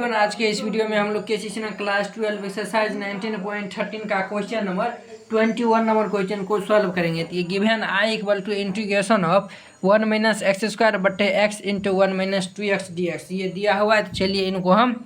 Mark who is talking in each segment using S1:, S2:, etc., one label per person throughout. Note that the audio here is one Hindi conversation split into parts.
S1: एवरीवन, आज के इस वीडियो में हम लोग के सेशन क्लास 12 एक्सरसाइज 19.13 का क्वेश्चन नंबर 21 नंबर क्वेश्चन को सॉल्व करेंगे। तो ये given I equal to integration of 1 minus x square बटे x into 1 minus 2x dx ये दिया हुआ है। तो चलिए इनको हम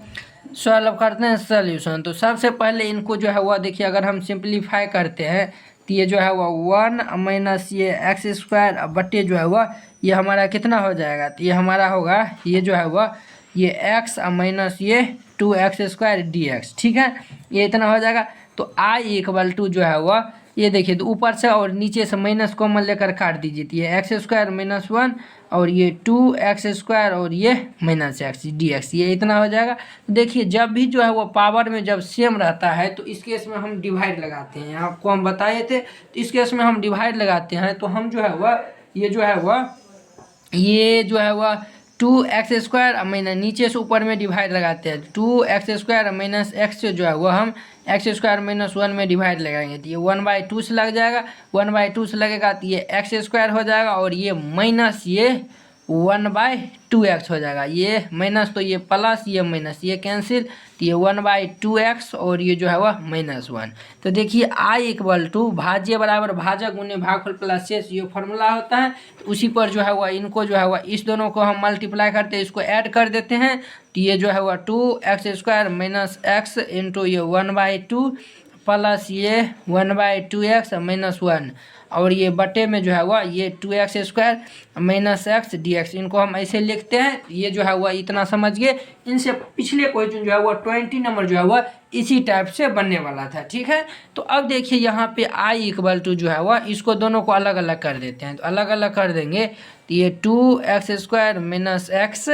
S1: सॉल्व करते हैं सोल्यूशन। तो सबसे पहले इनको जो है वह देखिए, अगर हम सिंप्लीफाई करते हैं तो ये जो है वह 1 माइनस ये एक्स स्क्वायर बटे जो है वह ये हमारा कितना हो जाएगा। तो ये हमारा होगा ये जो है वह ये x माइनस ये 2x स्क्वायर dx। ठीक है, ये इतना हो जाएगा। तो i इक्वल टू जो है वह ये देखिए, तो ऊपर से और नीचे से माइनस कॉमन लेकर काट दीजिए। तो ये एक्स स्क्वायर माइनस 1 और ये 2x स्क्वायर और ये माइनस एक्स dx ये इतना हो जाएगा। तो देखिए, जब भी जो है वो पावर में जब सेम रहता है तो इस केस में हम डिवाइड लगाते हैं। आपको हम बताए थे, तो इस केस में हम डिवाइड लगाते हैं। तो हम जो है वह ये जो है वह 2x स्क्वायर माइनस नीचे से ऊपर में डिवाइड लगाते हैं। 2x स्क्वायर माइनस एक्स से जो है वह हम एक्स स्क्वायर माइनस 1 में डिवाइड लगाएंगे। तो ये 1/2 से लग जाएगा, 1/2 से लगेगा तो ये एक्स स्क्वायर हो जाएगा और ये माइनस ये 1/2x हो जाएगा। ये माइनस तो ये प्लस, ये माइनस ये कैंसिल, तो ये 1/2x और ये जो है वह -1। तो देखिए i इक्वल टू भाज्य बराबर भाजक गुने भागफल प्लस शेष, ये फॉर्मूला होता है। तो उसी पर जो है वह इनको जो है वह इस दोनों को हम मल्टीप्लाई करते हैं, इसको ऐड कर देते हैं। तो ये जो है वह 2x square minus x into ये 1/2 प्लस ये 1/2x माइनस 1 और ये बटे में जो है वह ये 2x square minus x dx। इनको हम ऐसे लिखते हैं। ये जो है वह इतना समझिए। इनसे पिछले क्वेश्चन जो है वह 20 नंबर जो है वह इसी टाइप से बनने वाला था। ठीक है, तो अब देखिए यहाँ पे i इक्वल टू जो है वह इसको दोनों को अलग अलग कर देते हैं। तो अलग अलग कर देंगे तो ये 2x square minus x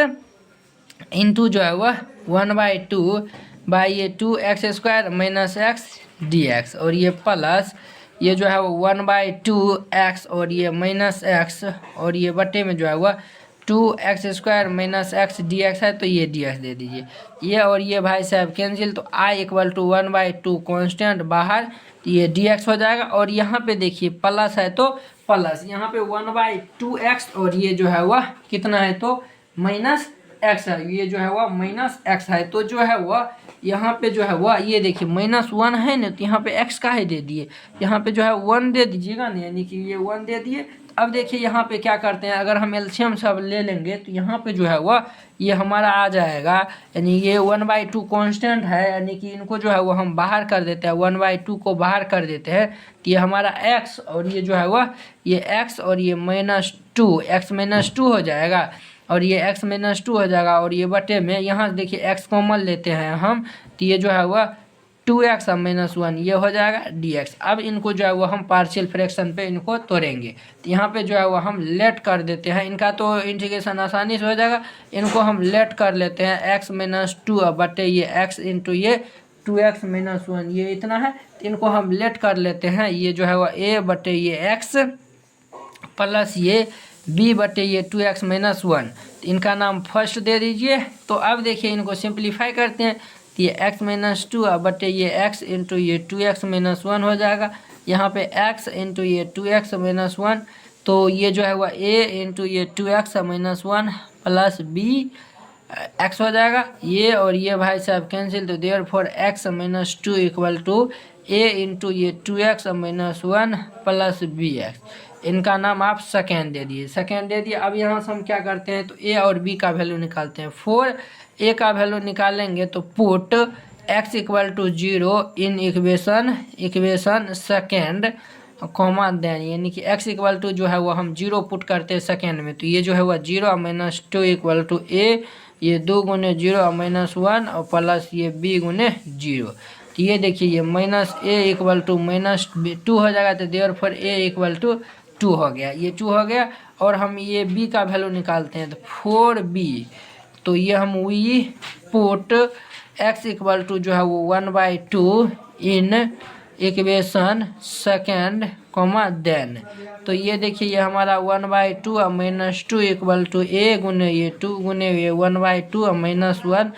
S1: into जो है वह 1/2 बाई ये 2x square minus x dx और ये प्लस ये जो है वो 1/2x और ये माइनस एक्स और ये बटे में जो है वह 2x square minus x dx है। तो ये dx दे दीजिए, ये और ये भाई साहब कैंसिल। तो i इक्वल टू 1/2 कॉन्स्टेंट बाहर, तो ये dx हो जाएगा। और यहाँ पे देखिए प्लस है तो प्लस, यहाँ पे 1/2x और ये जो है वह कितना है तो माइनस एक्स है, ये जो है वह माइनस एक्स है। तो जो है वह यहाँ पे जो है वह ये देखिए -1 है ना, तो यहाँ पे एक्स का है दे दिए, यहाँ पे जो है 1 दे दीजिएगा ना, यानी कि ये 1 दे दिए। अब देखिए यहाँ पे क्या करते हैं, अगर हम एलसीएम सब ले लेंगे तो यहाँ पे जो है वह ये हमारा आ जाएगा, यानी ये 1/2 कांस्टेंट है, यानी कि इनको जो है वो हम बाहर कर देते हैं, 1/2 को बाहर कर देते हैं। तो ये हमारा x और ये जो है वह ये x और ये -2 x -2 हो जाएगा और ये x -2 हो जाएगा। और ये बटे में यहाँ देखिए x कॉमन लेते हैं हम, तो ये जो है वह 2x -1 ये हो जाएगा dx। अब इनको जो है वो हम पार्शियल फ्रैक्शन पे इनको तोड़ेंगे। तो यहाँ पे जो है वो हम लेट कर देते हैं, इनका तो इंटीग्रेशन आसानी से हो जाएगा। इनको हम लेट कर लेते हैं x -2 बटे ये x इंटू ये 2x -1 ये इतना है। तो इनको हम लेट कर लेते हैं। ये जो है वो a बटे ये x प्लस ये b बटे ये 2x -1, तो इनका नाम फर्स्ट दे दीजिए। तो अब देखिए इनको सिंप्लीफाई करते हैं। तो ये x -2 बटे ये x इंटू ये 2x -1 हो जाएगा। यहाँ पे x इंटू ये 2x -1, तो ये जो है वह a इंटू ये 2x -1 प्लस b x हो जाएगा। ये और ये भाई साहब कैंसिल, तो therefore x -2 equal to a into ये 2x -1 प्लस bx। इनका नाम आप सेकेंड दे दिए, सेकेंड दे दिए। अब यहाँ से हम क्या करते हैं तो a और b का वैल्यू निकालते हैं। 4 a का वैल्यू निकालेंगे तो put x equal to 0 in equation second comma then, यानी कि x इक्वल टू जो है वो हम 0 पुट करते हैं सेकेंड में। तो ये जो है वह 0 -2 इक्वल टू a, ये 2 गुने 0 -1 और प्लस ये b गुने 0। तो ये देखिए ये -a इक्वल टू -2 हो जाएगा। तो देयरफॉर a इक्वल टू 2 हो गया, ये 2 हो गया। और हम ये b का वैल्यू निकालते हैं तो 4b, तो ये हम we put x equal to जो है वो 1/2 in equation second comma then. तो ये देखिए ये हमारा 1/2 और -2 इक्वल टू a गुने ये 2 गुने ये 1/2 और -1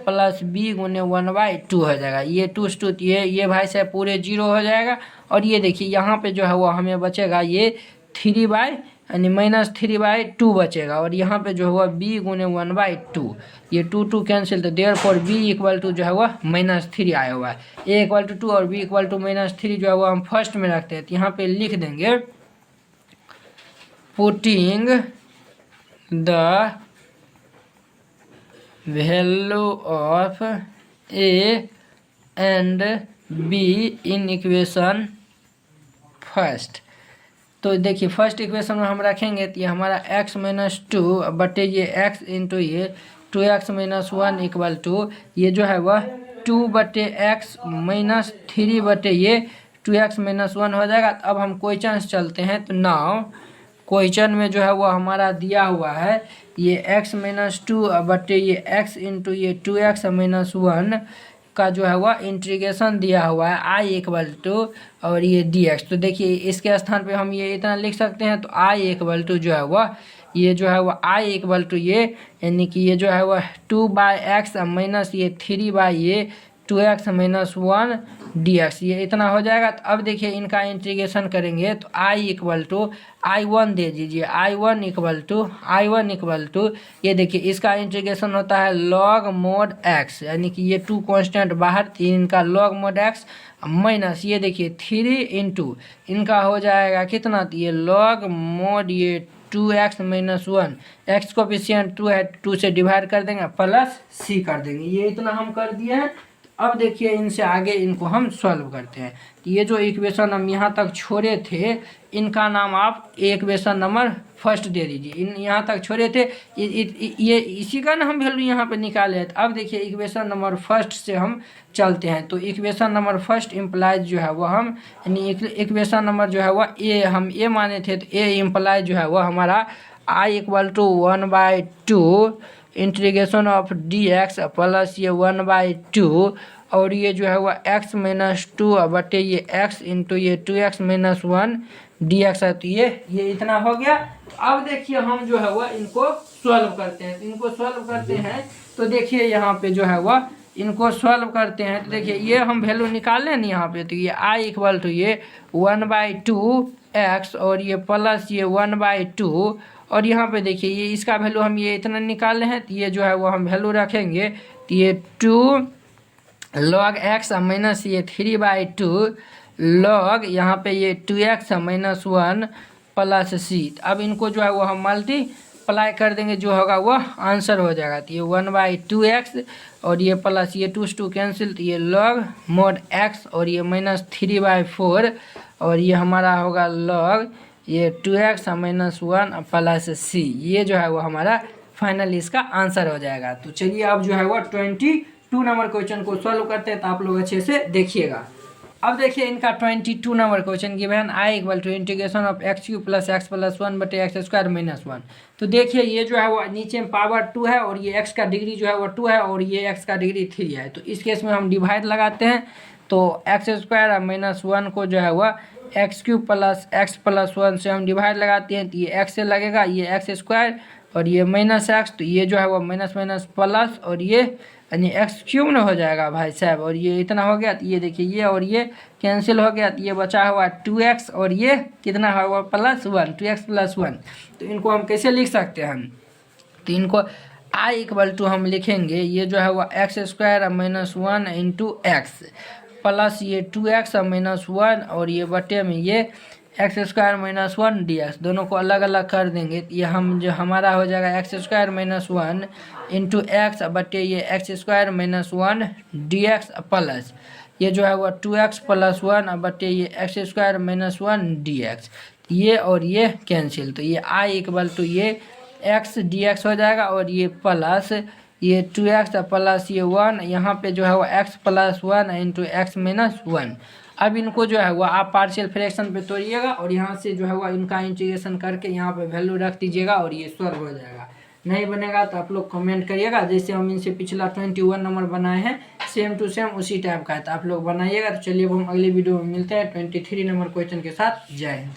S1: प्लस b गुने 1/2 हो जाएगा। ये 2 से 2 ये भाई साहब पूरे 0 हो जाएगा। और ये देखिए यहाँ पे जो है वो हमें बचेगा ये 3/2 यानी -3/2 बचेगा। और यहाँ पे जो हुआ b गुने 1/2, ये 2 कैंसिल, तो देयरफॉर b इक्वल टू जो है वह -3 आया हुआ है। a इक्वल टू 2 और b इक्वल टू -3 जो है वह हम फर्स्ट में रखते हैं। तो यहाँ पे लिख देंगे putting the value of a and b in equation first. तो देखिए फर्स्ट इक्वेशन में हम रखेंगे तो ये हमारा x-2 बटे ये x इंटू ये 2x-1 इक्वल टू ये जो है वह 2/x-3 बटे ये 2x-1 हो जाएगा। तो अब हम क्वेश्चन चलते हैं। तो नाउ क्वेश्चन में जो है वो हमारा दिया हुआ है ये x-2 बटे ये x इंटू ये 2x-1 का जो है वह इंटीग्रेशन दिया हुआ है i इक्वल टू और ये dx। तो देखिए इसके स्थान पे हम ये इतना लिख सकते हैं। तो i इक्वल टू जो है वह ये जो है वह i इक्वल टू ये यानी कि ये जो है वह 2/x माइनस ये 3/ये 2x-1 dx, ये इतना हो जाएगा। तो अब देखिए इनका इंटीग्रेशन करेंगे तो i इक्वल टू i1 दे दीजिए, i1 इक्वल टू ये देखिए इसका इंटीग्रेशन होता है log mod x, यानी कि ये 2 कांस्टेंट बाहर, 3 का log mod x माइनस ये देखिए 3 इंटू इनका हो जाएगा कितना, तो ये log mod ये 2x-1, x कोफिशिएंट 2 है, 2 से डिवाइड कर देंगे प्लस c कर देंगे। ये इतना हम कर दिए हैं। अब देखिए इनसे आगे इनको हम सॉल्व करते हैं। तो ये जो इक्वेशन हम यहाँ तक छोड़े थे इनका नाम आप इक्वेशन नंबर फर्स्ट दे दीजिए। इन यहाँ तक छोड़े थे ये इसी का ना हम वैल्यू यहाँ पे निकाले हैं। तो अब देखिए इक्वेशन नंबर फर्स्ट से हम चलते हैं। तो इक्वेशन नंबर फर्स्ट इम्प्लाइज जो है वह हम यानी इक्वेशन नंबर जो है वह ए हम ए माने थे। तो ए इम्प्लाइज जो है वह हमारा i equal to 1/2 integration of dx plus ये 1/2 और ये जो है वह x-2 बटे ये x इंटू ये 2x-1 dx है। तो ये इतना हो गया। तो अब देखिए हम जो है वह इनको सॉल्व करते हैं। तो देखिए यहाँ पे जो है वह इनको सॉल्व करते हैं। तो देखिए ये हम वैल्यू निकाल लें यहाँ पे। तो ये i इक्वल टू ये 1/2x और ये प्लस ये 1/2 और यहाँ पे देखिए ये इसका वैल्यू हम ये इतना निकाले हैं। तो ये जो है वो हम वैल्यू रखेंगे। तो ये 2 log x माइनस ये 3/2 log यहाँ पे ये 2x-1 प्लस c। अब इनको जो है वो हम मल्टीप्लाई कर देंगे, जो होगा वो आंसर हो जाएगा। तो ये 1/2x और ये प्लस ये 2 से 2 कैंसिल, तो ये log mod x और ये -3/4 और ये हमारा होगा log ये 2x-1 प्लस c। ये जो है वो हमारा फाइनल इसका आंसर हो जाएगा। तो चलिए अब जो है वो 22 नंबर क्वेश्चन को सॉल्व करते हैं। तो आप लोग अच्छे से देखिएगा। अब देखिए इनका 22 number question given i equal to integration of x³ plus x plus 1 बटे x² माइनस 1। तो देखिए ये जो है वो नीचे में पावर 2 है और ये x का डिग्री जो है वो 2 है और ये x का डिग्री 3 है। तो इस केस में हम डिवाइड लगाते हैं। तो x² माइनस 1 को जो है वह x³ प्लस x प्लस 1 से हम डिवाइड लगाते हैं। तो ये x से लगेगा ये x² और ये माइनस x, तो ये जो है वो माइनस माइनस प्लस और ये यानी x³ ना हो जाएगा भाई साहब। और ये इतना हो गया। तो ये देखिए ये और ये कैंसिल हो गया। तो ये बचा हुआ 2x और ये कितना हुआ +1, 2x प्लस 1। तो इनको हम कैसे लिख सकते हैं हम, तो इनको i इक्वल टू हम लिखेंगे ये जो है वो x² minus 1 into x plus ये 2x माइनस 1 और ये बटे में ये x² माइनस 1 dx, दोनों को अलग अलग कर देंगे। ये हम जो हमारा हो जाएगा x² माइनस 1 इंटू x बटे ये x² माइनस 1 dx प्लस ये जो है वो 2x प्लस 1 बटे ये x² माइनस 1 dx। ये और ये कैंसिल, तो ये i इक्वल टू ये x dx हो जाएगा और ये प्लस ये 2x प्लस ये 1 यहाँ पे जो है वो x plus 1 into x minus 1। अब इनको जो है वो आप पार्शियल फ्रैक्शन पे तोड़िएगा और यहाँ से जो है वो इनका इंटीग्रेशन करके यहाँ पे वैल्यू रख दीजिएगा और ये सॉल्व हो जाएगा। नहीं बनेगा तो आप लोग कमेंट करिएगा। जैसे हम इनसे पिछला 21 नंबर बनाए हैं सेम टू सेम उसी टाइप का है, तो आप लोग बनाइएगा। तो चलिए अब हम अगली वीडियो में मिलते हैं 23 नंबर क्वेश्चन के साथ। जय हिंद।